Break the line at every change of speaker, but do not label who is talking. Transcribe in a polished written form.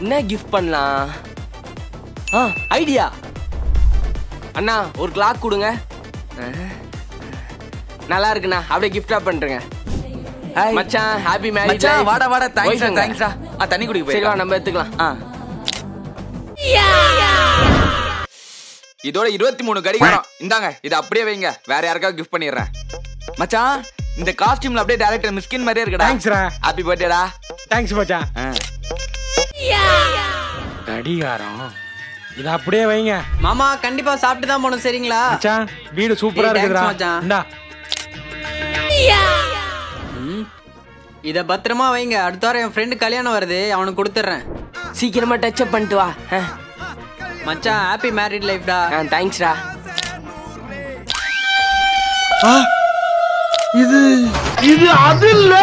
என்ன கிஃப்ட் பண்ணலாம்? ஐடியா அண்ணா, ஒரு கிளாக் கொடுங்க. நல்லா இருக்குண்ணா, அப்படியே கிஃப்டா பண்றேங்க. மச்சான் ஹாப்பி மேரேஜ்.
மச்சான் வாடா வாடா, தேங்க்ஸ்டா. தண்ணி குடிக்க போய்.
சரி வா, நம்ம எடுத்துக்கலாம்.
இதோட 23 கடிகாரம் இந்தாங்க, இது அப்படியே வைங்க, வேற யாருக்காவது கிஃப்ட் பண்ணிடுறேன். மச்சான் இந்த காஸ்டியூம்ல அப்படியே டைரக்டர் மிஸ்கின் மாதிரியே இருக்குடா.
தேங்க்ஸ்டா.
ஹாப்பி பர்த்டேடா.
தேங்க்ஸ் மச்சான். கடிகாரம் இத அப்படியே வைங்க.
மாமா கண்டிப்பா சாப்பிட்டு தான் போணும், சரிங்களா?
மச்சான் வீடு சூப்பரா இருக்குடா. இந்தா.
இத பத்திரமா வைங்க, அடுத்த வாரம் என் ஃப்ரெண்டு கல்யாணம் வருது, அவனுக்கு கொடுத்துறேன்.
சீக்கிரமா டச் அப் பண்ணிட்டு வா.
மச்சான் ஹாப்பி மேரிட் லைஃப்டா.
தேங்க்ஸ்டா.
இது அது இல்ல.